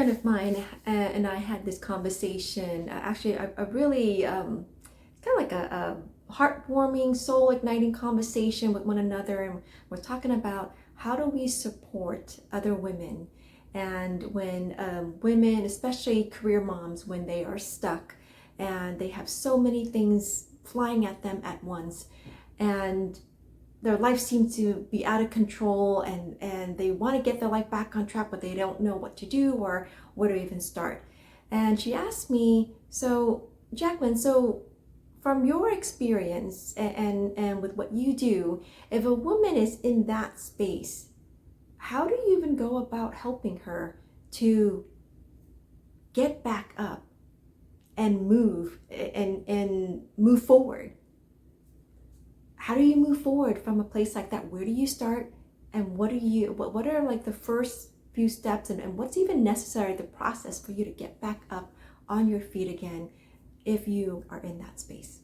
friend of mine and I had this conversation. Actually, a really kind of like a heartwarming, soul igniting conversation with one another. And we're talking about how do we support other women. And when women, especially career moms, when they are stuck and they have so many things flying at them at once, and their life seems to be out of control, and they want to get their life back on track, but they don't know what to do or where to even start. And she asked me, so Jacqueline, so from your experience and with what you do, if a woman is in that space, how do you even go about helping her to get back up and move forward? How do you move forward from a place like that? Where do you start? And what are like the first few steps, and what's even necessary, the process for you to get back up on your feet again if you are in that space?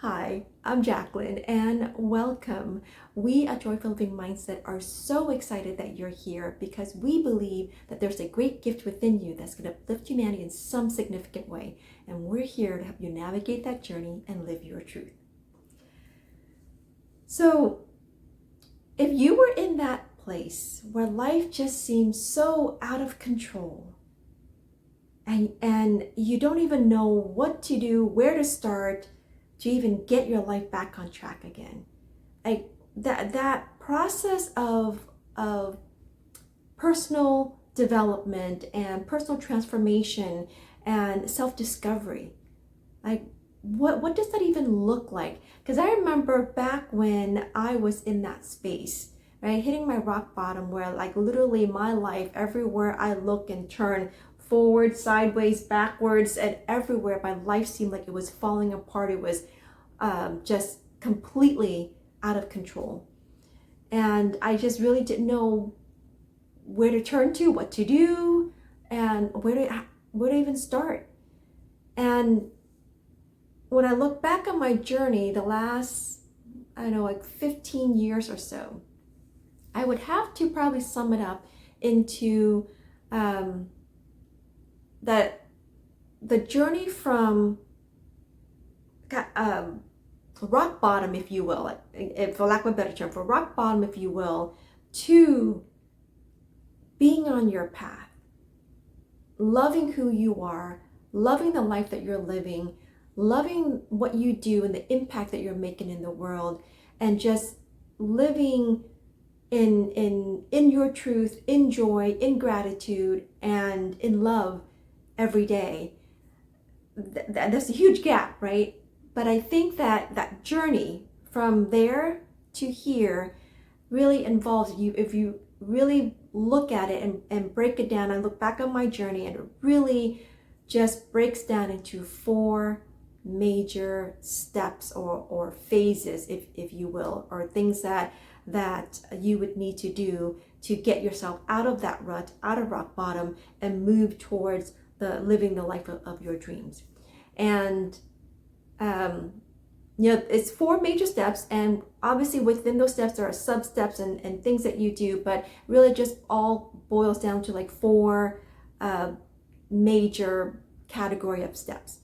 Hi, I'm Jacqueline and welcome. We at Joyful Living Mindset are so excited that you're here because we believe that there's a great gift within you that's going to uplift humanity in some significant way. And we're here to help you navigate that journey and live your truth. So if you were in that place where life just seems so out of control and you don't even know what to do, where to start to even get your life back on track again, like that process of personal development and personal transformation and self-discovery, like what does that even look like? Because I remember back when I was in that space, right, hitting my rock bottom, where like literally my life, everywhere I look and turn, forward, sideways, backwards, and everywhere my life seemed like it was falling apart. It was just completely out of control, and I just really didn't know where to turn to, what to do, and where to even start. And when I look back on my journey, the last, I don't know, like 15 years or so, I would have to probably sum it up into that the journey from rock bottom, if you will, for lack of a better term, for rock bottom, if you will, to being on your path, loving who you are, loving the life that you're living, loving what you do and the impact that you're making in the world, and just living in your truth, in joy, in gratitude, and in love every day. That's a huge gap, right? But I think that journey from there to here really involves you. If you really look at it and break it down, I look back on my journey and it really just breaks down into 4 major steps or phases, if you will, or things that you would need to do to get yourself out of that rut, out of rock bottom, and move towards living the life of your dreams. And it's 4 major steps, and obviously within those steps there are sub steps and things that you do, but really just all boils down to like 4 major category of steps.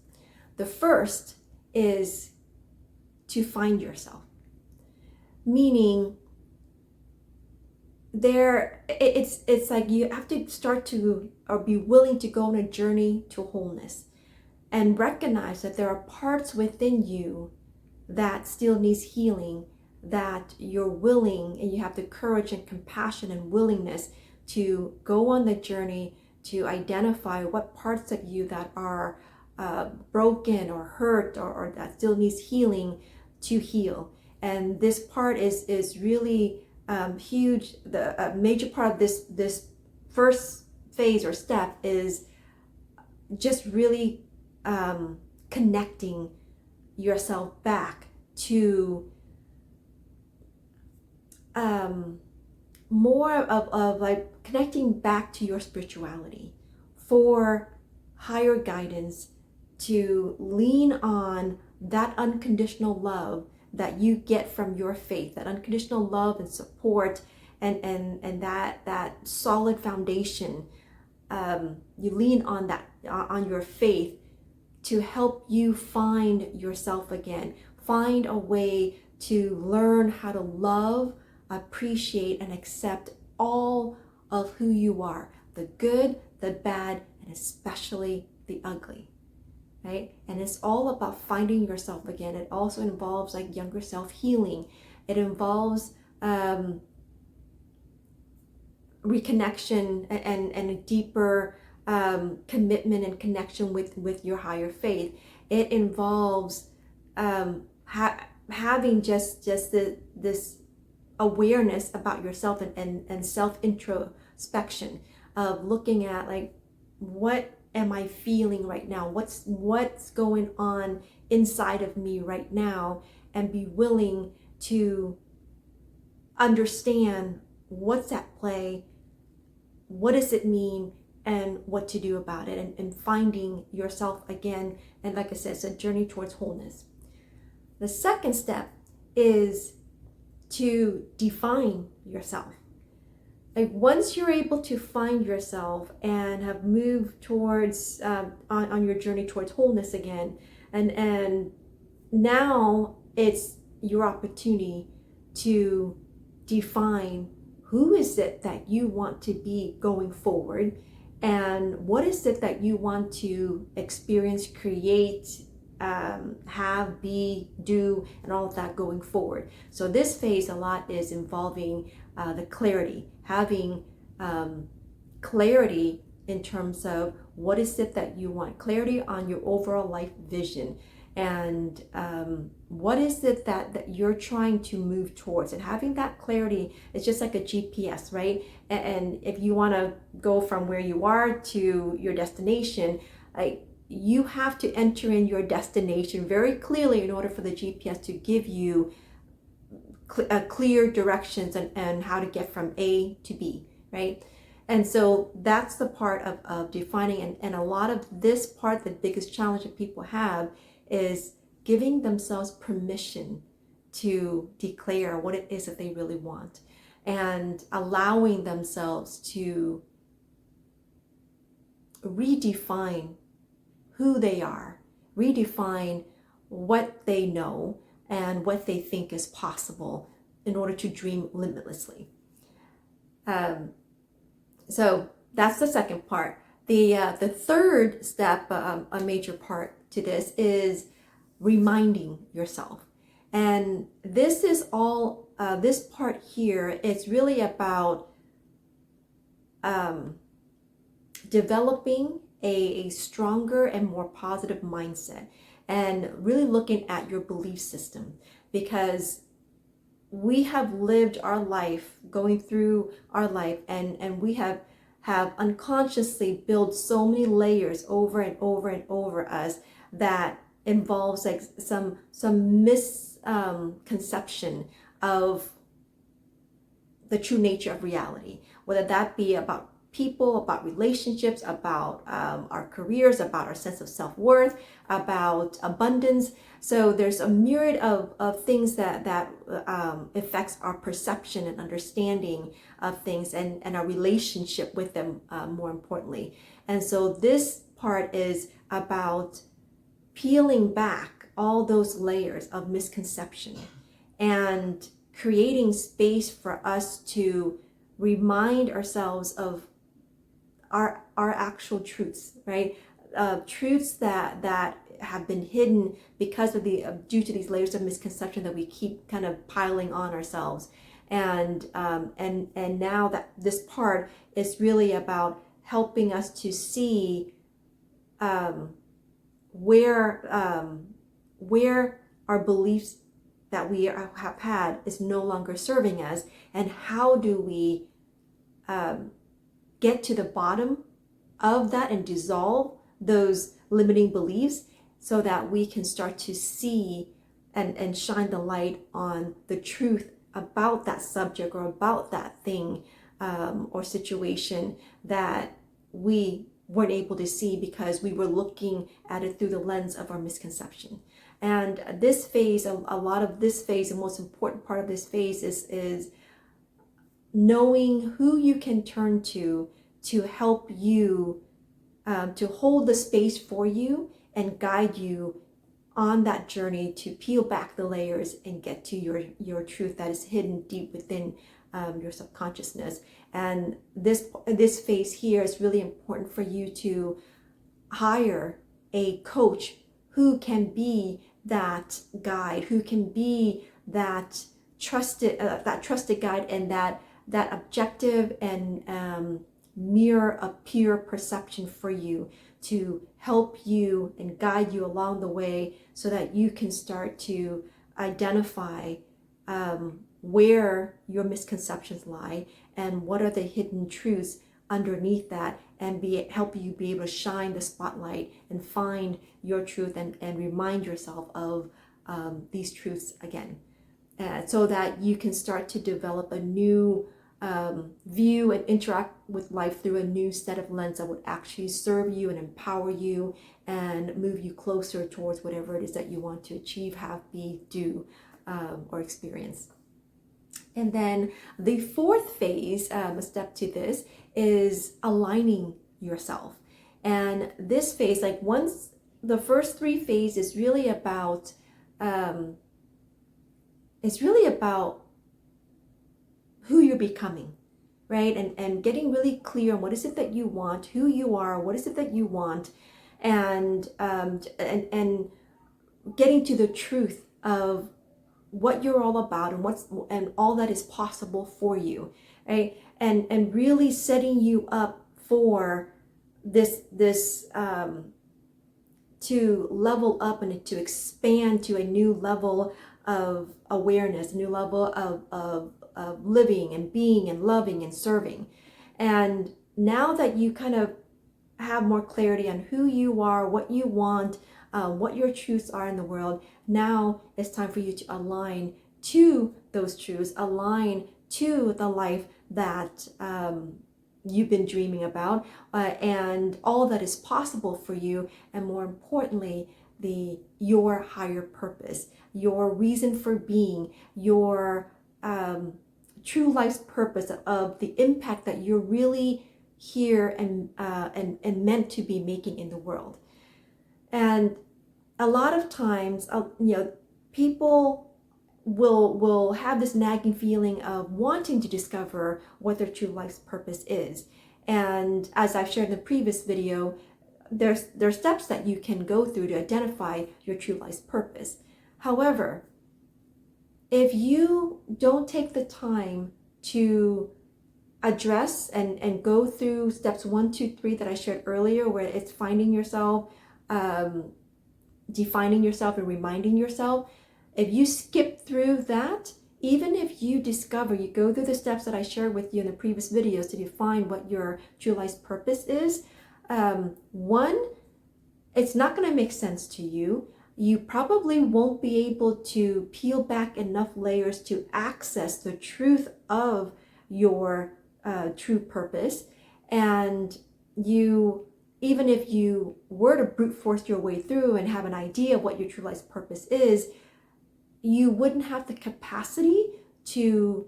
The first is to find yourself, meaning it's like you have to start to, or be willing to go on a journey to wholeness and recognize that there are parts within you that still needs healing, that you're willing, and you have the courage and compassion and willingness to go on the journey to identify what parts of you that are broken or hurt or that still needs healing to heal. And this part is really huge. The major part of this first phase or step is just really connecting yourself back to more of like connecting back to your spirituality, for higher guidance, to lean on that unconditional love that you get from your faith, that unconditional love and support, and that solid foundation you lean on that, on your faith to help you find yourself again. Find a way to learn how to love, appreciate, and accept all of who you are, the good, the bad, and especially the ugly, right? And it's all about finding yourself again. It also involves like younger self healing. It involves reconnection and a deeper commitment and connection with your higher faith. It involves having just this awareness about yourself and self introspection of looking at like, what am I feeling right now? What's going on inside of me right now? And be willing to understand what's at play, what does it mean, and what to do about it, and finding yourself again. And like I said, it's a journey towards wholeness. The second step is to define yourself. Like once you're able to find yourself and have moved towards on your journey towards wholeness again, and now it's your opportunity to define who is it that you want to be going forward, and what is it that you want to experience, create, have, be, do, and all of that going forward. So this phase a lot is involving the clarity, having clarity in terms of what is it that you want, clarity on your overall life vision, and what is it that you're trying to move towards. And having that clarity is just like a GPS, right? And if you want to go from where you are to your destination, you have to enter in your destination very clearly in order for the GPS to give you clear directions and how to get from A to B, right? And so that's the part of defining, and a lot of this part, the biggest challenge that people have is giving themselves permission to declare what it is that they really want, and allowing themselves to redefine who they are, redefine what they know and what they think is possible in order to dream limitlessly. So that's the second part. The third step, a major part to this, is reminding yourself. And this is all, this part here, it's really about developing a stronger and more positive mindset, and really looking at your belief system, because we have lived our life, going through our life, and we have unconsciously built so many layers over and over and over us that involves like some misconception of the true nature of reality, whether that be about people, about relationships, about our careers, about our sense of self-worth, about abundance. So there's a myriad of things that affects our perception and understanding of things, and our relationship with them, more importantly. And so this part is about peeling back all those layers of misconception and creating space for us to remind ourselves of our actual truths, right? Truths that have been hidden because of due to these layers of misconception that we keep kind of piling on ourselves. And now that this part is really about helping us to see where our beliefs that we have had is no longer serving us, and how do we get to the bottom of that and dissolve those limiting beliefs, so that we can start to see and shine the light on the truth about that subject or about that thing or situation that we weren't able to see because we were looking at it through the lens of our misconception. And this phase, a lot of this phase, the most important part of this phase is knowing who you can turn to to help you, to hold the space for you and guide you on that journey to peel back the layers and get to your truth that is hidden deep within your subconsciousness. And this phase here is really important for you to hire a coach who can be that guide, who can be that trusted guide, and that objective and mirror of pure perception for you, to help you and guide you along the way so that you can start to identify where your misconceptions lie and what are the hidden truths underneath that, and help you be able to shine the spotlight and find your truth and remind yourself of these truths again, so that you can start to develop a new view and interact with life through a new set of lens that would actually serve you and empower you and move you closer towards whatever it is that you want to achieve, have, be, do, or experience. And then the fourth phase, a step to this, is aligning yourself. And this phase, like once the first three phases, is really about who you're becoming, right? And getting really clear on what is it that you want, who you are, what is it that you want, and getting to the truth of what you're all about and all that is possible for you, right? And really setting you up for this to level up and to expand to a new level of awareness, a new level of living and being and loving and serving. And now that you kind of have more clarity on who you are, what you want, what your truths are in the world, now it's time for you to align to those truths, align to the life that you've been dreaming about, and all that is possible for you, and more importantly, your higher purpose, your reason for being, your true life's purpose of the impact that you're really here and meant to be making in the world. And a lot of times, people will have this nagging feeling of wanting to discover what their true life's purpose is. And as I've shared in the previous video, there's steps that you can go through to identify your true life's purpose. However, if you don't take the time to address and go through steps 1, 2, 3 that I shared earlier, where it's finding yourself, defining yourself, and reminding yourself, if you skip through that, even if you go through the steps that I shared with you in the previous videos to define what your true life's purpose is, one, it's not going to make sense to you. You probably won't be able to peel back enough layers to access the truth of your true purpose. And even if you were to brute force your way through and have an idea of what your true life's purpose is, you wouldn't have the capacity to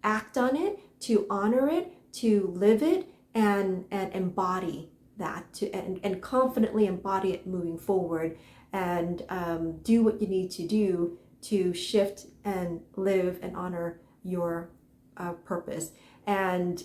act on it, to honor it, to live it, and embody that, and confidently embody it moving forward, and do what you need to do to shift and live and honor your purpose. And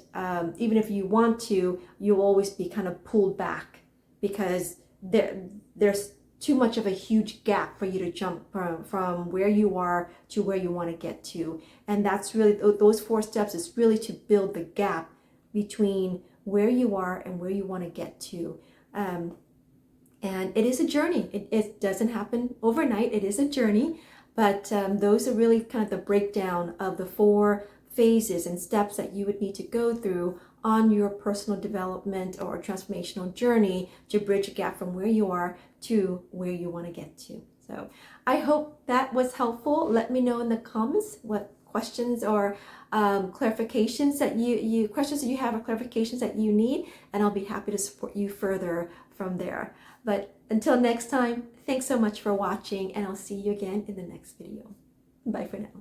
even if you want to, you'll always be kind of pulled back, because there's too much of a huge gap for you to jump from where you are to where you want to get to. And that's really, those 4 steps is really to build the gap between where you are and where you want to get to. And it is a journey. It doesn't happen overnight. It is a journey. But those are really kind of the breakdown of the 4 phases and steps that you would need to go through on your personal development or transformational journey to bridge a gap from where you are to where you want to get to. So I hope that was helpful. Let me know in the comments what questions or clarifications that questions that you have or clarifications that you need, and I'll be happy to support you further from there. But until next time, thanks so much for watching, and I'll see you again in the next video. Bye for now.